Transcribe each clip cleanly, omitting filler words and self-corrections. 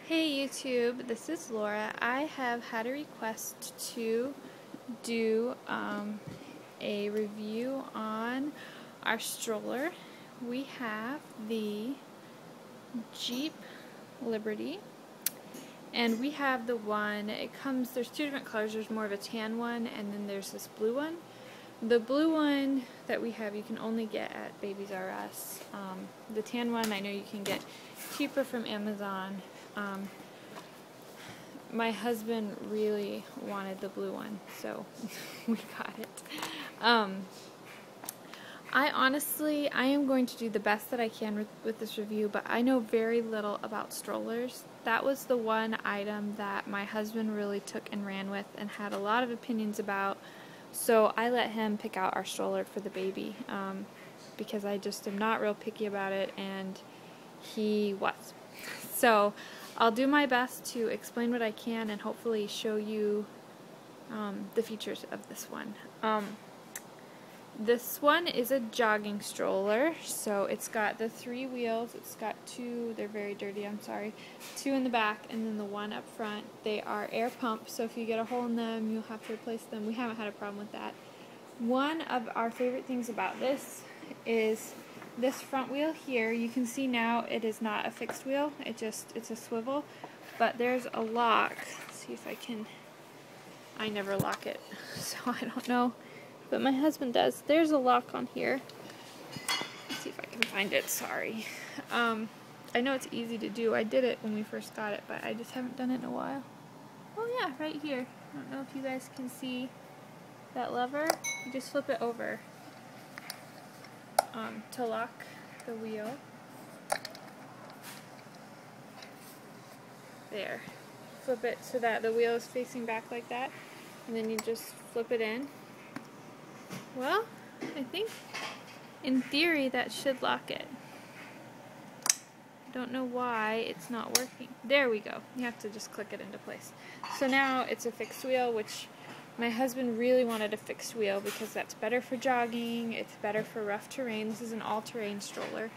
Hey YouTube, this is Laura. I have had a request to do a review on our stroller. We have the Jeep Liberty, and we have the one, there's two different colors. There's more of a tan one, and then there's this blue one. The blue one that we have you can only get at Babies R Us. The tan one I know you can get cheaper from Amazon. My husband really wanted the blue one, so we got it. I am going to do the best that I can with this review, but I know very little about strollers. That was the one item that my husband really took and ran with and had a lot of opinions about, so I let him pick out our stroller for the baby, because I just am not real picky about it, and he was. So I'll do my best to explain what I can and hopefully show you the features of this one. This one is a jogging stroller, so it's got the 3 wheels. It's got 2, they're very dirty, I'm sorry, 2 in the back and then the 1 up front. They are air pumped, so if you get a hole in them, you'll have to replace them. We haven't had a problem with that. One of our favorite things about this is this front wheel here. You can see now it is not a fixed wheel, it's a swivel, but there's a lock. Let's see if I never lock it, so I don't know, but my husband does. There's a lock on here. Let's see if I can find it, sorry. I know it's easy to do. I did it when we first got it, but I just haven't done it in a while. Oh yeah, right here. I don't know if you guys can see that lever. You just flip it over to lock the wheel. There. Flip it so that the wheel is facing back like that, and then you just flip it in. Well, I think in theory that should lock it. I don't know why it's not working. There we go. You have to just click it into place. So now it's a fixed wheel, which my husband really wanted a fixed wheel because that's better for jogging, it's better for rough terrain. This is an all-terrain stroller.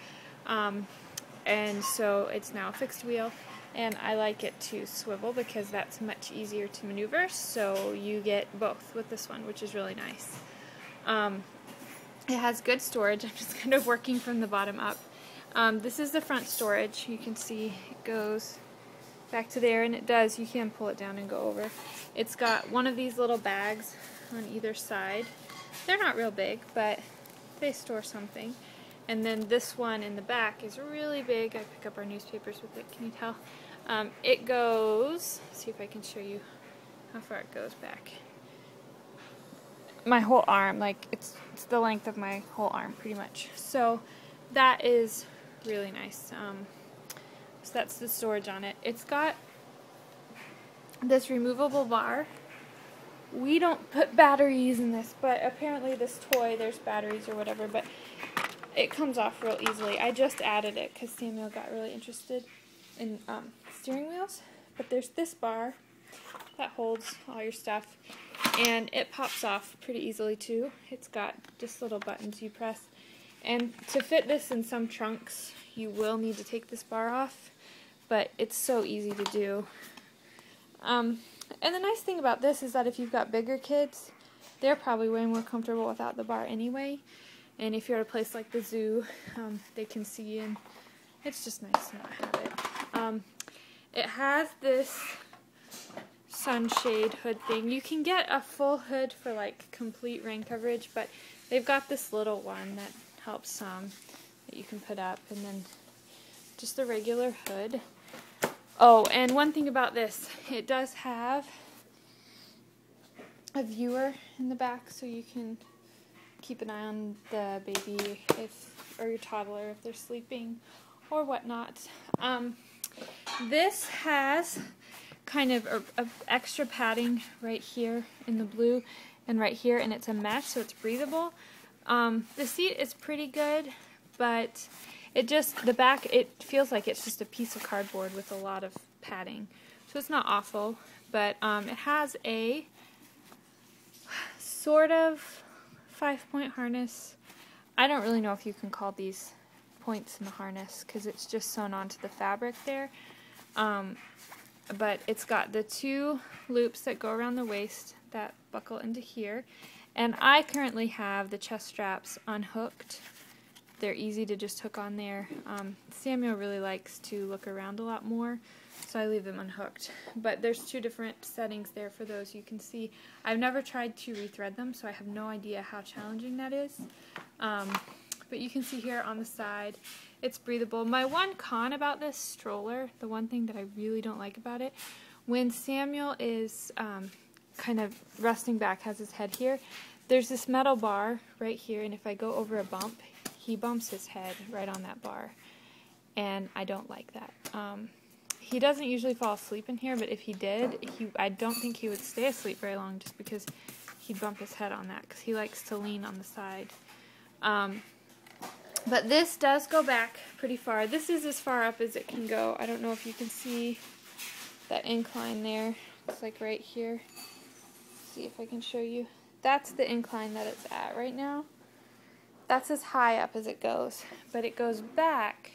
And so it's now a fixed wheel, and I like it to swivel because that's much easier to maneuver, so you get both with this one, which is really nice. It has good storage. I'm just kind of working from the bottom up. This is the front storage. You can see it goes back to there, and you can pull it down and go over. It's got one of these little bags on either side. They're not real big, but they store something. And then this one in the back is really big. I pick up our newspapers with it, can you tell? It goes, let's see if I can show you how far it goes back. My whole arm, like it's the length of my whole arm pretty much. So that is really nice. So that's the storage on it. It's got this removable bar. We don't put batteries in this, but apparently this toy, there's batteries or whatever, but it comes off real easily. I just added it because Samuel got really interested in steering wheels. But there's this bar that holds all your stuff, and it pops off pretty easily too. It's got just little buttons you press. And to fit this in some trunks, you will need to take this bar off, but it's so easy to do. And the nice thing about this is that if you've got bigger kids, they're probably way more comfortable without the bar anyway. And if you're at a place like the zoo, they can see, and it's just nice to not have it. It has this sunshade hood thing. You can get a full hood for like complete rain coverage, but they've got this little one that helps that you can put up, and then just the regular hood. Oh, and one thing about this, it does have a viewer in the back, so you can keep an eye on the baby or your toddler if they're sleeping or whatnot. This has kind of a extra padding right here in the blue and right here, and it's a mesh, so it's breathable. The seat is pretty good, but the back, it feels like it's just a piece of cardboard with a lot of padding. So it's not awful, but it has a sort of 5-point harness. I don't really know if you can call these points in the harness because it's just sewn onto the fabric there, But it's got the 2 loops that go around the waist that buckle into here. And I currently have the chest straps unhooked. They're easy to just hook on there. Samuel really likes to look around a lot more, so I leave them unhooked. But there's 2 different settings there for those. You can see I've never tried to rethread them, so I have no idea how challenging that is. But you can see here on the side, it's breathable. My one con about this stroller, the one thing that I really don't like about it, when Samuel is kind of resting back, has his head here, there's this metal bar right here, and if I go over a bump, he bumps his head right on that bar, and I don't like that. He doesn't usually fall asleep in here, but if he did, I don't think he would stay asleep very long just because he'd bump his head on that, because he likes to lean on the side. But this does go back pretty far. This is as far up as it can go. I don't know if you can see that incline there. It's like right here. Let's see if I can show you. That's the incline that it's at right now. That's as high up as it goes, but it goes back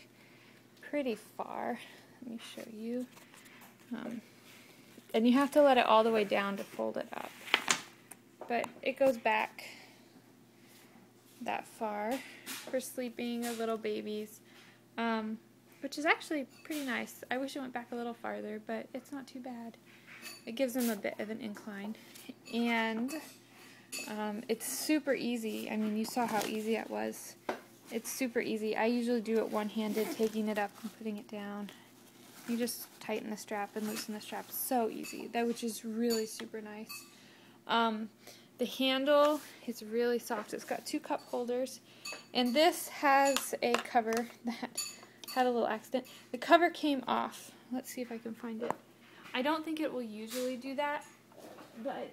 pretty far. Let me show you. And you have to let it all the way down to fold it up. But it goes back that far for sleeping or little babies, which is actually pretty nice. I wish it went back a little farther, but it's not too bad. It gives them a bit of an incline. And it's super easy. I mean, you saw how easy it was. It's super easy. I usually do it one-handed, taking it up and putting it down. You just tighten the strap and loosen the strap. So easy. That, which is really super nice. The handle is really soft. It's got 2 cup holders, and this has a cover that had a little accident. The cover came off. Let's see if I can find it. I don't think it will usually do that, but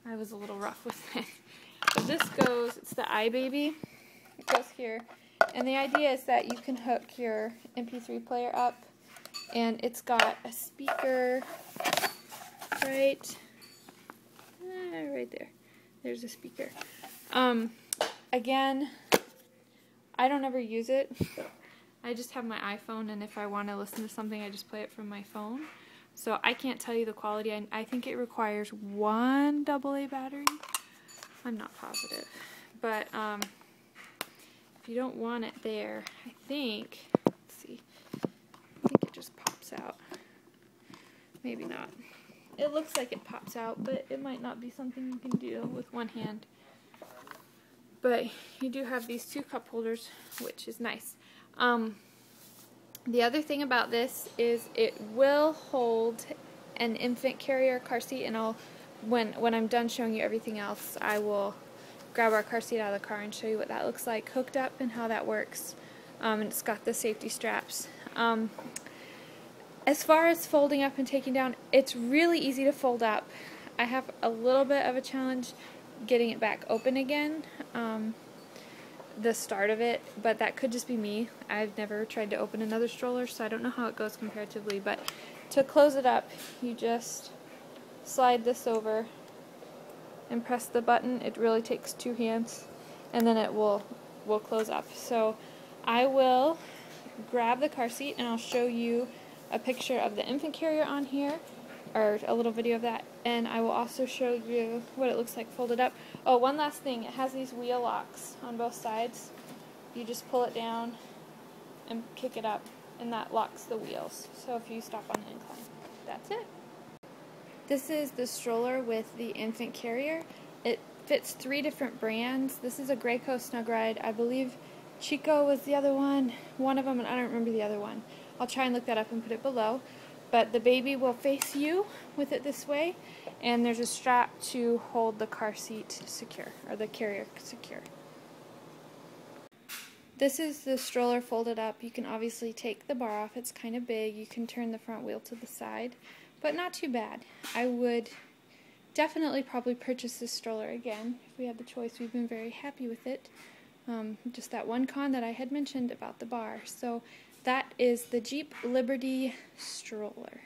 I was a little rough with it. So this goes, it's the iBaby. It goes here, and the idea is that you can hook your MP3 player up, and it's got a speaker right there. There's a speaker. Again, I don't ever use it. I just have my iPhone, and if I want to listen to something, I just play it from my phone. So I can't tell you the quality. I think it requires 1 AA battery. I'm not positive. But if you don't want it there, I think, let's see, I think it just pops out. Maybe not. It looks like it pops out, but it might not be something you can do with one hand. But you do have these 2 cup holders, which is nice. The other thing about this is it will hold an infant carrier car seat, and when I'm done showing you everything else, I will grab our car seat out of the car and show you what that looks like hooked up and how that works. And it's got the safety straps. As far as folding up and taking down, it's really easy to fold up. I have a little bit of a challenge getting it back open again, the start of it, but that could just be me. I've never tried to open another stroller, so I don't know how it goes comparatively, but to close it up, you just slide this over and press the button. It really takes 2 hands, and then it will close up. So I will grab the car seat, and I'll show you a picture of the infant carrier on here, or a little video of that, and I will also show you what it looks like folded up. Oh, one last thing, it has these wheel locks on both sides. You just pull it down and kick it up, and that locks the wheels. So if you stop on the incline, that's it. This is the stroller with the infant carrier. It fits 3 different brands. This is a Graco Snug Ride. I believe Chico was the other one of them, and I don't remember the other one. I'll try and look that up and put it below. But the baby will face you with it this way, and there's a strap to hold the car seat secure, or the carrier secure. This is the stroller folded up. You can obviously take the bar off. It's kind of big. You can turn the front wheel to the side, but not too bad. I would definitely probably purchase this stroller again if we had the choice. We've been very happy with it. Just that one con that I had mentioned about the bar. So that is the Jeep Liberty stroller.